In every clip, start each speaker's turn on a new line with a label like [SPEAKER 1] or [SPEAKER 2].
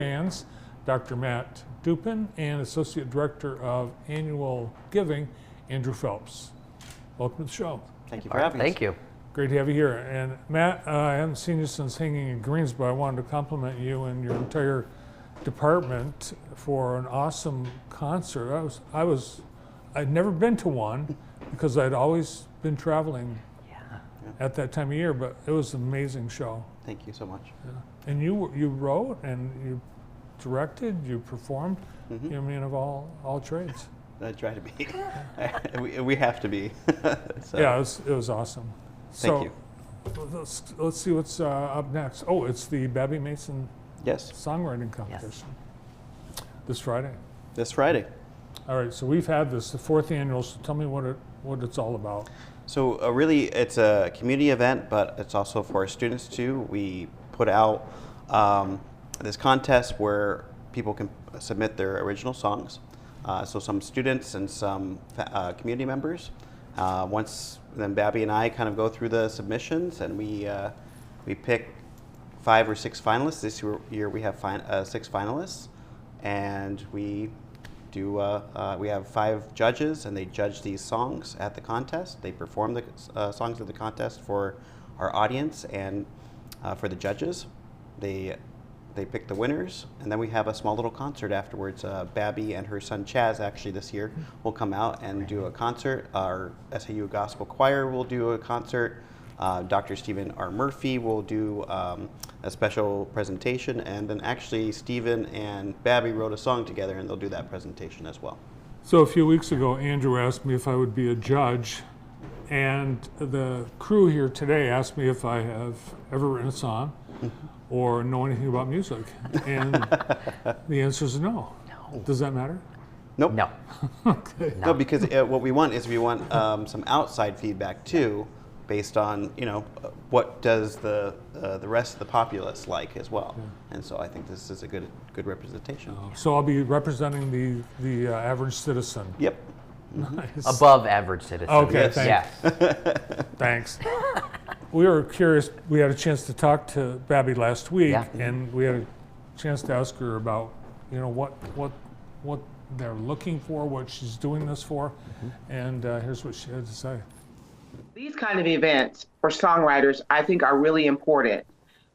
[SPEAKER 1] Bands, Dr. Matt Dupin, and Associate Director of Annual Giving, Andrew Phelps. Welcome to the show.
[SPEAKER 2] Thank you for having us.
[SPEAKER 3] Thank you.
[SPEAKER 1] Great to have you here. And Matt, I haven't seen you since Hanging in Greens, but I wanted to compliment you and your entire department for an awesome concert. I'd never been to one because I'd always been traveling at that time of year, but it was an amazing show.
[SPEAKER 2] Thank you so much.
[SPEAKER 1] Yeah. And you wrote and you directed, you performed. You're a man of all trades.
[SPEAKER 2] I try to be. we have to be. So.
[SPEAKER 1] Yeah, it was awesome.
[SPEAKER 2] Thank you.
[SPEAKER 1] Let's see what's up next. Oh, it's the Babbie Mason
[SPEAKER 2] Yes.
[SPEAKER 1] Songwriting Competition. Yes. This Friday.
[SPEAKER 2] This Friday.
[SPEAKER 1] All right, so we've had this, the 4th annual, so tell me what it's all about.
[SPEAKER 2] So really, it's a community event, but it's also for students too. We put out this contest where people can submit their original songs. So some students and some community members. Then Babbie and I kind of go through the submissions, and we pick 5 or 6 finalists. This year we have 6 finalists, and we have 5 judges, and they judge these songs at the contest. They perform the songs at the contest for our audience and for the judges. They pick the winners, and then we have a small little concert afterwards. Babbie and her son Chaz actually this year will come out and do a concert. Our SAU Gospel Choir will do a concert. Dr. Stephen R. Murphy will do a special presentation, and then actually Stephen and Babbie wrote a song together, and they'll do that presentation as well.
[SPEAKER 1] So a few weeks ago, Andrew asked me if I would be a judge, and the crew here today asked me if I have ever written a song or know anything about music, and the answer is no. Does that matter?
[SPEAKER 2] Nope.
[SPEAKER 3] No.
[SPEAKER 1] Okay.
[SPEAKER 2] No, because what we want is some outside feedback too, based on what does the rest of the populace like as well, and so I think this is a good representation.
[SPEAKER 1] So I'll be representing the average citizen.
[SPEAKER 2] Yep.
[SPEAKER 1] Nice.
[SPEAKER 3] Above average citizen.
[SPEAKER 1] Okay,
[SPEAKER 2] Yes.
[SPEAKER 1] Thanks. We were curious. We had a chance to talk to Babbie last week, and we had a chance to ask her about what they're looking for, what she's doing this for, and here's what she had to say.
[SPEAKER 4] These kind of events for songwriters, I think, are really important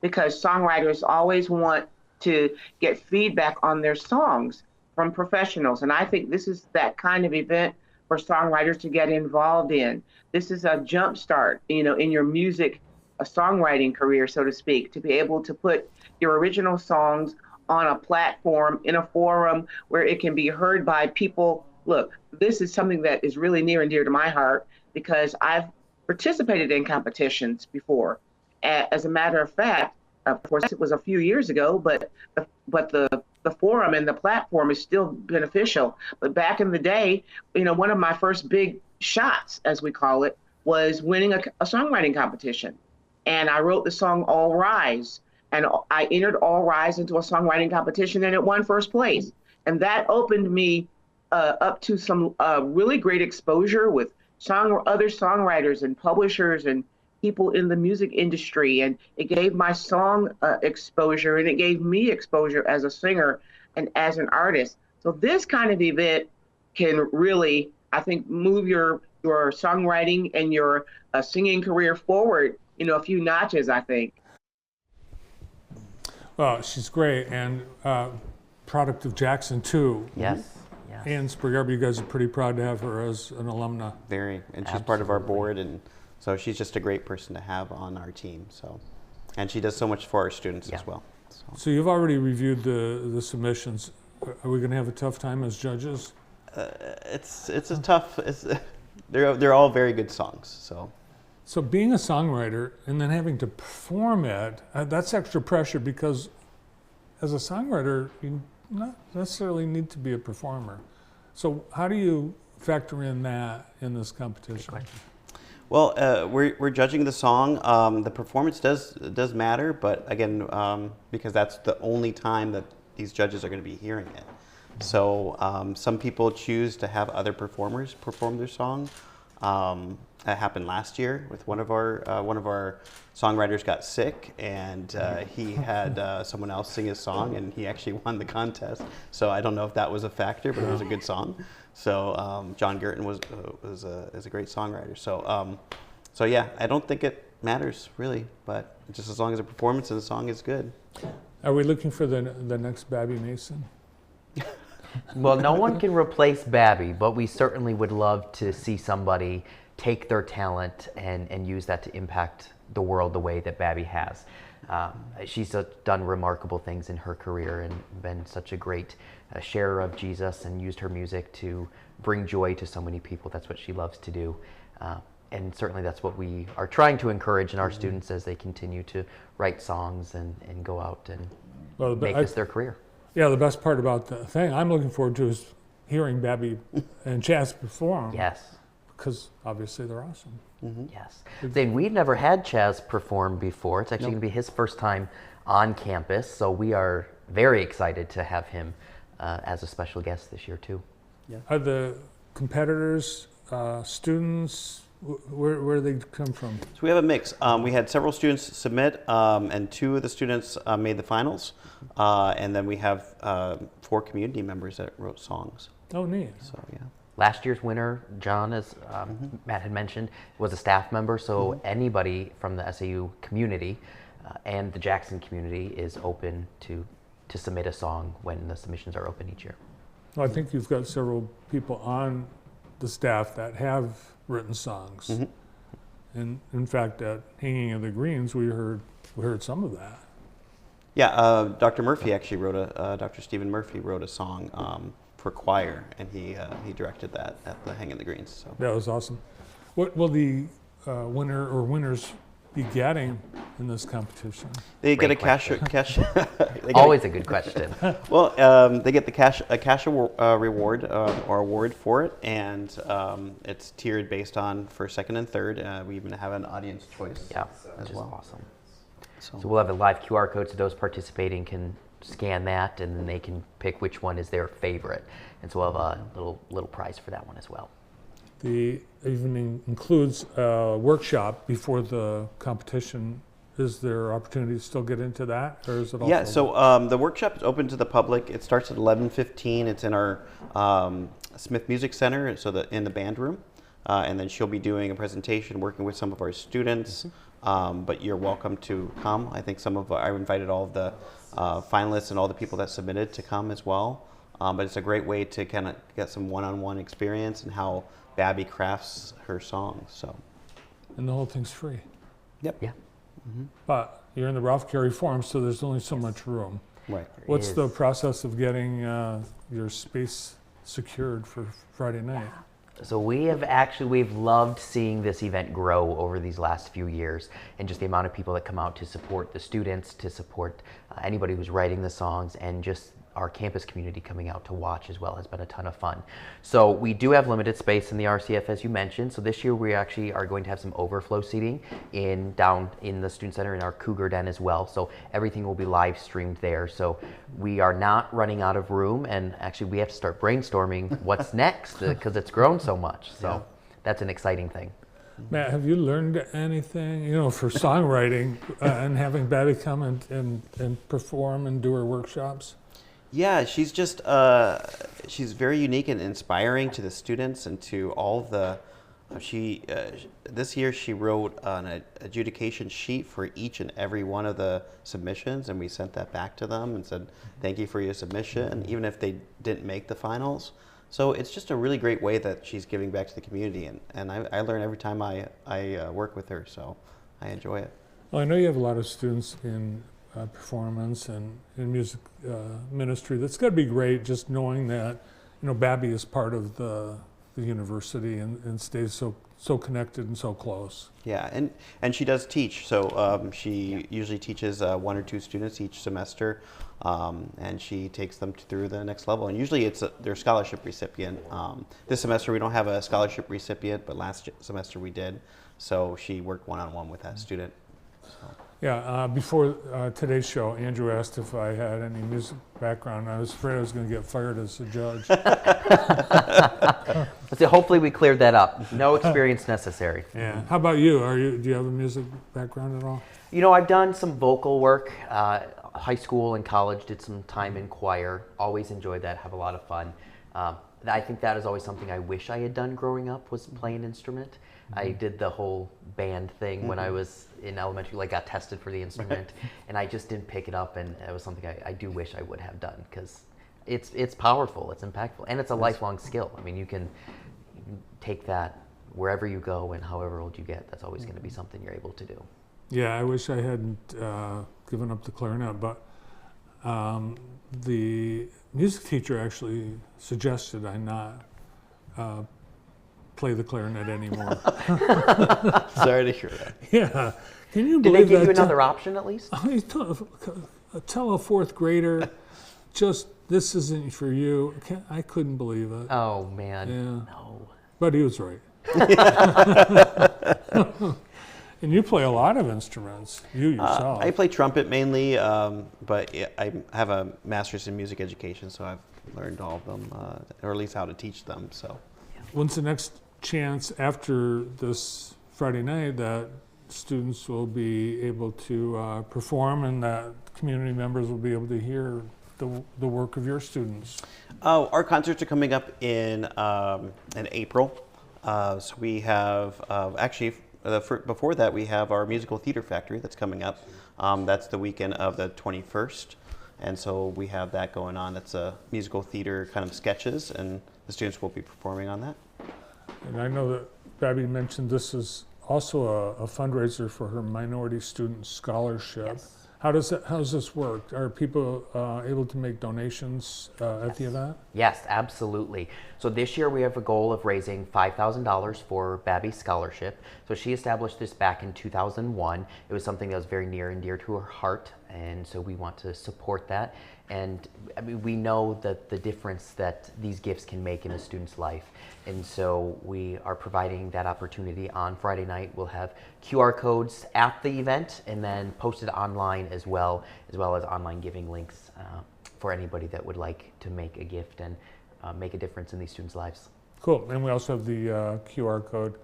[SPEAKER 4] because songwriters always want to get feedback on their songs from professionals. And I think this is that kind of event for songwriters to get involved in. This is a jump start, in your music, a songwriting career, so to speak, to be able to put your original songs on a platform, in a forum where it can be heard by people. Look, this is something that is really near and dear to my heart because I've participated in competitions before. As a matter of fact, of course, it was a few years ago, but the forum and the platform is still beneficial. But back in the day, one of my first big shots, as we call it, was winning a songwriting competition. And I wrote the song All Rise, and I entered All Rise into a songwriting competition, and it won first place. And that opened me up to some really great exposure with other songwriters and publishers and people in the music industry, and it gave my song exposure, and it gave me exposure as a singer and as an artist. So this kind of event can really, I think, move your songwriting and your singing career forward, a few notches, I think.
[SPEAKER 1] Well, she's great, and product of Jackson too.
[SPEAKER 3] Yes.
[SPEAKER 1] And Sprigarby, you guys are pretty proud to have her as an alumna.
[SPEAKER 2] Very, and she's part of our board, and so she's just a great person to have on our team. So, and she does so much for our students as well.
[SPEAKER 1] So you've already reviewed the submissions. Are we going to have a tough time as judges?
[SPEAKER 2] It's a tough. They're all very good songs.
[SPEAKER 1] So being a songwriter and then having to perform it, that's extra pressure because as a songwriter, you not necessarily need to be a performer. So how do you factor in that in this competition?
[SPEAKER 2] Well, we're judging the song. The performance does matter, but again, because that's the only time that these judges are going to be hearing it. So some people choose to have other performers perform their song. that happened last year with one of our songwriters got sick, and he had someone else sing his song, and he actually won the contest. So I don't know if that was a factor, but it was a good song. So John Girton is a great songwriter. So yeah, I don't think it matters really, but just as long as the performance of the song is good.
[SPEAKER 1] Are we looking for the next Babbie Mason?
[SPEAKER 3] Well, no one can replace Babbie, but we certainly would love to see somebody take their talent and use that to impact the world the way that Babbie has. She's done remarkable things in her career and been such a great sharer of Jesus, and used her music to bring joy to so many people. That's what she loves to do. And certainly that's what we are trying to encourage in our students as they continue to write songs and go out and make this their career.
[SPEAKER 1] Yeah, the best part about the thing I'm looking forward to is hearing Babbie and Chaz perform.
[SPEAKER 3] Yes.
[SPEAKER 1] Because obviously they're awesome.
[SPEAKER 3] Yes. Then we've never had Chaz perform before. It's actually going to be his first time on campus, so we are very excited to have him as a special guest this year too.
[SPEAKER 2] Yeah.
[SPEAKER 1] Are the competitors students? Where do they come from?
[SPEAKER 2] So we have a mix. We had several students submit, and 2 of the students made the finals. And then we have 4 community members that wrote songs.
[SPEAKER 1] Oh, neat.
[SPEAKER 2] So yeah.
[SPEAKER 3] Last year's winner, John, as Matt had mentioned, was a staff member, so anybody from the SAU community and the Jackson community is open to submit a song when the submissions are open each year.
[SPEAKER 1] Well, I think you've got several people on the staff that have written songs. And in fact, at Hanging of the Greens, we heard some of that.
[SPEAKER 2] Yeah, Dr. Murphy actually wrote Dr. Stephen Murphy wrote a song for choir, and he directed that at the Hang in the Greens. So
[SPEAKER 1] That was awesome. What will the winner or winners be getting in this competition?
[SPEAKER 2] they get a
[SPEAKER 3] Great
[SPEAKER 2] cash.
[SPEAKER 3] Always a good question.
[SPEAKER 2] Well, they get a cash reward or award for it, and it's tiered based on first, second, and third. We even have an audience choice.
[SPEAKER 3] Yeah,
[SPEAKER 2] as
[SPEAKER 3] which is
[SPEAKER 2] well.
[SPEAKER 3] awesome.
[SPEAKER 2] So
[SPEAKER 3] So we'll have a live QR code, so those participating can scan that, and then they can pick which one is their favorite. And so we'll have a little prize for that one as well.
[SPEAKER 1] The evening includes a workshop before the competition. Is there opportunity to still get into that, or is it also?
[SPEAKER 2] yeah, so the workshop is open to the public. It starts at 11:15. It's in our Smith Music Center, so in the band room, and then she'll be doing a presentation, working with some of our students. But you're welcome to come. I think I invited all of the finalists and all the people that submitted to come as well. But it's a great way to kind of get some one-on-one experience and how Babbie crafts her songs. So.
[SPEAKER 1] And the whole thing's free.
[SPEAKER 2] Yep.
[SPEAKER 3] Yeah.
[SPEAKER 1] But you're in the Ralph Carey Forum, so there's only so much room.
[SPEAKER 2] Right.
[SPEAKER 1] What's the
[SPEAKER 3] is.
[SPEAKER 1] process of getting your space secured for Friday night?
[SPEAKER 3] So we've loved seeing this event grow over these last few years, and just the amount of people that come out to support the students, to support anybody who's writing the songs, and just our campus community coming out to watch as well has been a ton of fun. So we do have limited space in the RCF, as you mentioned. So this year we actually are going to have some overflow seating down in the Student Center in our Cougar Den as well. So everything will be live streamed there. So we are not running out of room, and actually we have to start brainstorming what's next because it's grown so much. So that's an exciting thing.
[SPEAKER 1] Matt, have you learned anything, for songwriting and having Babbie come and perform and do her workshops?
[SPEAKER 2] Yeah, she's just she's very unique and inspiring to the students and to all the. This year she wrote an adjudication sheet for each and every one of the submissions, and we sent that back to them and said thank you for your submission, even if they didn't make the finals. So it's just a really great way that she's giving back to the community, and I learn every time I work with her, so I enjoy it.
[SPEAKER 1] Well, I know you have a lot of students in performance and in music ministry. That's got to be great, just knowing that Babbie is part of the university and stays so connected and so close.
[SPEAKER 2] Yeah, and she does teach. So she usually teaches 1 or 2 students each semester, and she takes them through the next level. And usually they're scholarship recipient. This semester we don't have a scholarship recipient, but last semester we did. So she worked one-on-one with that student. So.
[SPEAKER 1] Yeah, before today's show, Andrew asked if I had any music background. I was afraid I was going to get fired as a judge.
[SPEAKER 3] So hopefully we cleared that up. No experience necessary.
[SPEAKER 1] Yeah. How about you? Do you have a music background at all?
[SPEAKER 3] You know, I've done some vocal work. High school and college, did some time in choir. Always enjoyed that, have a lot of fun. I think that is always something I wish I had done growing up, was play an instrument. I did the whole band thing when I was in elementary, like got tested for the instrument, and I just didn't pick it up, and it was something I do wish I would have done, because it's powerful, it's impactful, and it's a lifelong skill. I mean, you can take that wherever you go, and however old you get, that's always going to be something you're able to do.
[SPEAKER 1] Yeah, I wish I hadn't given up the clarinet, but the music teacher actually suggested I not play the clarinet anymore.
[SPEAKER 2] Sorry to hear that.
[SPEAKER 1] Yeah. Can you
[SPEAKER 3] Did
[SPEAKER 1] believe
[SPEAKER 3] they give
[SPEAKER 1] that?
[SPEAKER 3] you another option at least?
[SPEAKER 1] Tell a fourth grader, just this isn't for you. I couldn't believe it.
[SPEAKER 3] Oh man,
[SPEAKER 1] Yeah.
[SPEAKER 3] no.
[SPEAKER 1] But he was right. And you play a lot of instruments, you yourself.
[SPEAKER 2] I play trumpet mainly, but I have a master's in music education, so I've learned all of them, or at least how to teach them. So,
[SPEAKER 1] When's the next chance after this Friday night that students will be able to perform and that community members will be able to hear the work of your students?
[SPEAKER 2] oh, our concerts are coming up in April. So we have actually. Before that, we have our musical theater factory that's coming up. That's the weekend of the 21st. And so we have that going on. That's a musical theater kind of sketches, and the students will be performing on that.
[SPEAKER 1] And I know that Babbie mentioned this is also a fundraiser for her minority student scholarship.
[SPEAKER 3] Yes.
[SPEAKER 1] How does this work? Are people able to make donations at the event?
[SPEAKER 3] Yes, absolutely. So this year we have a goal of raising $5,000 for Babbie's scholarship. So she established this back in 2001. It was something that was very near and dear to her heart, and so we want to support that. And I mean, we know that the difference that these gifts can make in a student's life. And so we are providing that opportunity on Friday night. We'll have QR codes at the event and then posted online as well as online giving links for anybody that would like to make a gift and make a difference in these students' lives.
[SPEAKER 1] Cool. And we also have the QR code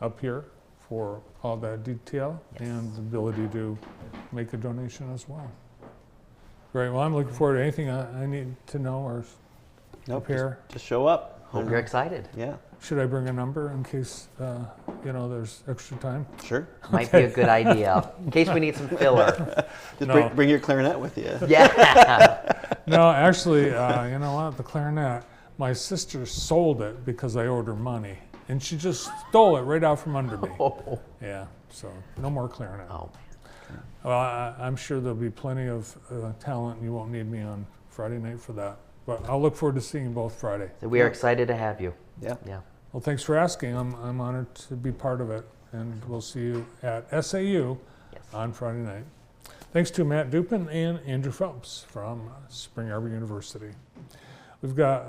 [SPEAKER 1] up here for all that detail and the ability to make a donation as well. Great. Well, I'm looking forward to anything I need to know or prepare.
[SPEAKER 2] Just show up.
[SPEAKER 3] Hope you're excited.
[SPEAKER 2] Yeah.
[SPEAKER 1] Should I bring a number in case there's extra time?
[SPEAKER 2] Sure.
[SPEAKER 3] Might be a good idea in case we need some filler.
[SPEAKER 2] Just bring your clarinet with you.
[SPEAKER 3] Yeah.
[SPEAKER 1] No, actually, you know what? The clarinet, my sister sold it because I owed her money. And she just stole it right out from under me.
[SPEAKER 3] Oh.
[SPEAKER 1] Yeah, so no more clarinet.
[SPEAKER 3] Oh.
[SPEAKER 1] Well, I'm sure there'll be plenty of talent. You won't need me on Friday night for that. But I'll look forward to seeing you both Friday.
[SPEAKER 3] So we are excited to have you.
[SPEAKER 2] Yeah.
[SPEAKER 3] Yeah.
[SPEAKER 1] Well, thanks for asking. I'm honored to be part of it. And we'll see you at SAU on Friday night. Thanks to Matt Dupin and Andrew Phelps from Spring Arbor University. We've got